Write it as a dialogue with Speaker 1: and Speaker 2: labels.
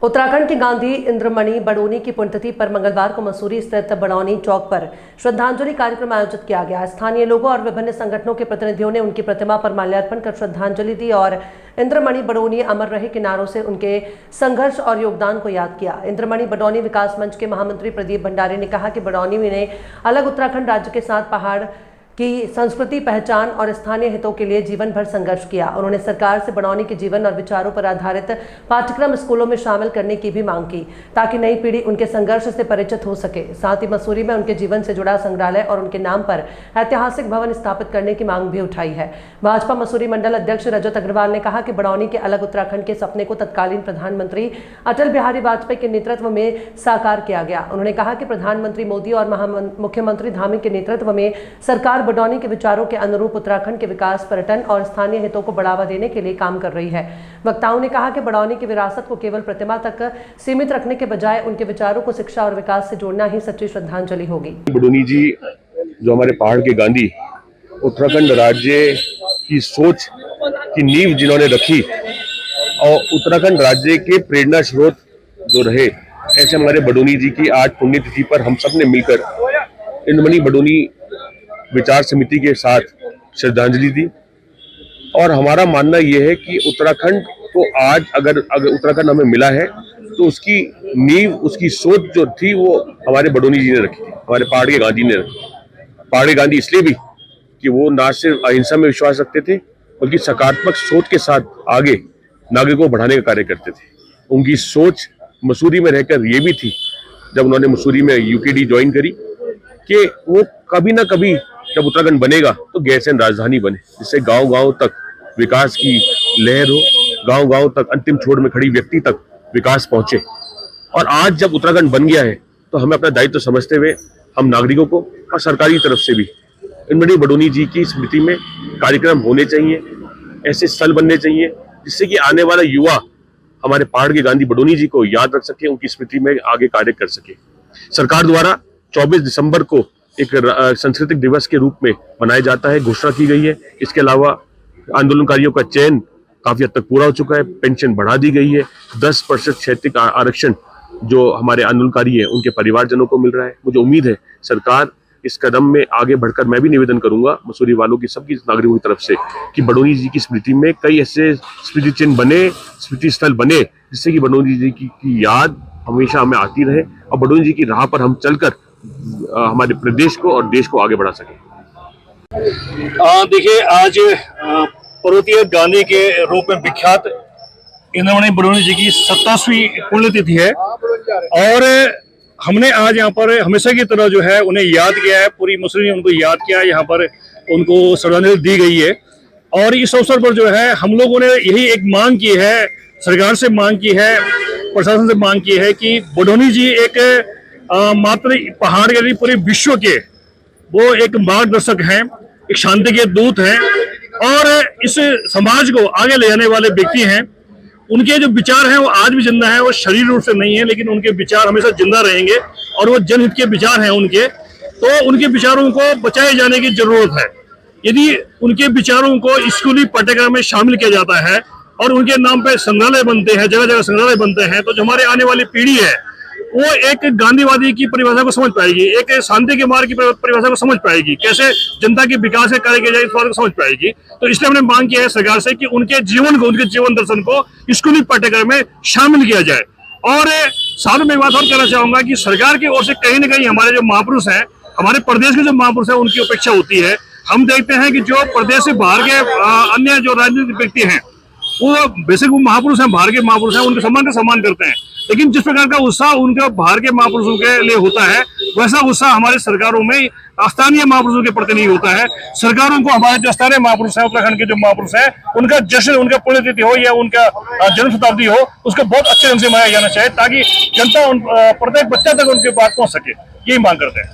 Speaker 1: उत्तराखंड के गांधी इंद्रमणि बडोनी की पुण्यतिथि पर मंगलवार को मसूरी स्थित बडौनी चौक पर श्रद्धांजलि कार्यक्रम आयोजित किया गया। स्थानीय लोगों और विभिन्न संगठनों के प्रतिनिधियों ने उनकी प्रतिमा पर माल्यार्पण कर श्रद्धांजलि दी और इंद्रमणि बडोनी अमर रहे के नारों से उनके संघर्ष और योगदान को याद किया। इंद्रमणि बडौनी विकास मंच के महामंत्री प्रदीप भंडारी ने कहा कि बडौनी ने अलग उत्तराखंड राज्य के साथ पहाड़ की संस्कृति, पहचान और स्थानीय हितों के लिए जीवन भर संघर्ष किया। उन्होंने सरकार से बडौनी के जीवन और विचारों पर आधारित पाठ्यक्रम स्कूलों में शामिल करने की भी मांग की ताकि नई पीढ़ी उनके संघर्ष से परिचित हो सके। साथ ही मसूरी में उनके जीवन से जुड़ा संग्रहालय और उनके नाम पर ऐतिहासिक भवन स्थापित करने की मांग भी उठाई है। भाजपा मसूरी मंडल अध्यक्ष रजत अग्रवाल ने कहा कि बडौनी के अलग उत्तराखंड के सपने को तत्कालीन प्रधानमंत्री अटल बिहारी वाजपेयी के नेतृत्व में साकार किया गया। उन्होंने कहा कि प्रधानमंत्री मोदी और मुख्यमंत्री धामी के नेतृत्व में सरकार बडौनी के विचारों के अनुरूप उत्तराखंड के विकास, पर्यटन और स्थानीय हितों को बढ़ावा देने के लिए काम कर रही है। वक्ताओं ने कहा कि बडौनी की विरासत को केवल प्रतिमा तक सीमित रखने के बजाय उनके विचारों को शिक्षा और विकास से जोड़ना ही सच्ची श्रद्धांजलि होगी।
Speaker 2: बडौनी जी जो हमारे पहाड़ के गांधी, उत्तराखंड राज्य की सोच की नींव जिन्होंने रखी और उत्तराखंड राज्य के प्रेरणा स्रोत जो रहे, ऐसे हमारे बडौनी जी की आज पुण्यतिथि पर हम सब ने मिलकर इंद्रमणि बडौनी विचार समिति के साथ श्रद्धांजलि दी। और हमारा मानना यह है कि उत्तराखंड को आज अगर उत्तराखंड हमें मिला है तो उसकी नींव, उसकी सोच जो थी वो हमारे बडौनी जी ने रखी थी, हमारे पहाड़ के गांधी ने रखी। पहाड़ के गांधी इसलिए भी कि वो ना सिर्फ अहिंसा में विश्वास रखते थे बल्कि सकारात्मक सोच के साथ आगे नागरिकों को बढ़ाने का कार्य करते थे। उनकी सोच मसूरी में रहकर ये भी थी, जब उन्होंने मसूरी में यूकेडी ज्वाइन करी, कि वो कभी ना कभी जब उत्तराखंड बनेगा तो गैरसैंण राजधानी बने, जिससे गांव-गांव तक विकास की लहर हो, गांव-गांव तक अंतिम छोर में खड़ी व्यक्ति तक विकास पहुंचे। और आज जब उत्तराखंड बन गया है तो हमें अपना दायित्व समझते हुए हम नागरिकों को और सरकारी तरफ से भी इंद्रमणि बडौनी जी की स्मृति में कार्यक्रम होने चाहिए, ऐसे स्थल बनने चाहिए जिससे कि आने वाला युवा हमारे पहाड़ के गांधी बडौनी जी को याद रख सके, उनकी स्मृति में आगे कार्य कर सके। सरकार द्वारा 24 दिसंबर को एक सांस्कृतिक दिवस के रूप में मनाया जाता है, घोषणा की गई है। इसके अलावा आंदोलनकारियों का चयन काफी हद तक पूरा हो चुका है, पेंशन बढ़ा दी गई है, 10% क्षैतिज आरक्षण जो हमारे आंदोलनकारी हैं उनके परिवारजनों को मिल रहा है। मुझे उम्मीद है सरकार इस कदम में आगे बढ़कर, मैं भी निवेदन करूंगा मसूरी वालों की, सबकी नागरिकों की तरफ से, कि बडौनी जी की स्मृति में कई ऐसे स्मृति चिन्ह बने, स्मृति स्थल बने, जिससे कि बडौनी जी की याद हमेशा हमें आती रहे और बडौनी जी की राह पर हम चलकर हमारे प्रदेश को और देश को आगे बढ़ा सके।
Speaker 3: देखिए, आज पर्वतीय गांधी के रूप में विख्यात इंद्रमणि बडौनी जी की 27वीं पुण्यतिथि है और हमने आज यहाँ पर हमेशा की तरह जो है उन्हें याद किया है, पूरी मसूरी ने उनको याद किया है, यहाँ पर उनको श्रद्धांजलि दी गई है। और इस अवसर पर जो है हम लोगों ने यही एक मांग की है, सरकार से मांग की है, प्रशासन से मांग की है कि बडौनी जी एक मात्र पहाड़ के लिए पूरे विश्व के वो एक मार्गदर्शक हैं, एक शांति के दूत हैं और इस समाज को आगे ले जाने वाले व्यक्ति हैं। उनके जो विचार हैं वो आज भी जिंदा हैं, वो शरीर रूप से नहीं है लेकिन उनके विचार हमेशा जिंदा रहेंगे और वो जनहित के विचार हैं उनके, तो उनके विचारों को बचाए जाने की जरूरत है। यदि उनके विचारों को स्कूली पाठ्यक्रम में शामिल किया जाता है और उनके नाम पे संग्रहालय बनते हैं, जगह जगह संग्रहालय बनते हैं, तो जो हमारे आने वाली पीढ़ी है वो एक गांधीवादी की परिभाषा को समझ पाएगी, एक शांति के मार्ग की परिभाषा को समझ पाएगी, कैसे जनता के विकास के कार्य किया जाए इस बात को समझ पाएगी। तो इसलिए हमने मांग किया है सरकार से कि उनके जीवन को, उनके जीवन दर्शन को स्कूली पाठ्यक्रम में शामिल किया जाए। और साथ में एक बात और कहना चाहूंगा कि सरकार की ओर से कहीं ना कहीं हमारे जो महापुरुष हैं, हमारे प्रदेश के जो महापुरुष हैं, उनकी अपेक्षा होती है। हम देखते हैं कि जो प्रदेश से बाहर के अन्य जो राजनीतिक व्यक्ति हैं वो बेसिक वो महापुरुष हैं, बाहर के महापुरुष हैं, उनके सम्मान का सम्मान करते हैं, लेकिन जिस प्रकार का उत्साह उनके बाहर के महापुरुषों के लिए होता है वैसा उत्साह हमारे सरकारों में स्थानीय महापुरुषों के प्रति नहीं होता है। सरकारों को हमारे जो स्थानीय महापुरुष हैं, उत्तराखंड के जो महापुरुष हैं, उनका जश्न, उनका पुण्यतिथि हो या उनका जन्म शताब्दी हो, उसको बहुत अच्छे ढंग से मनाया जाना चाहिए ताकि जनता प्रत्येक बच्चा तक उनकी बात पहुंच सके। यही मांग करते हैं।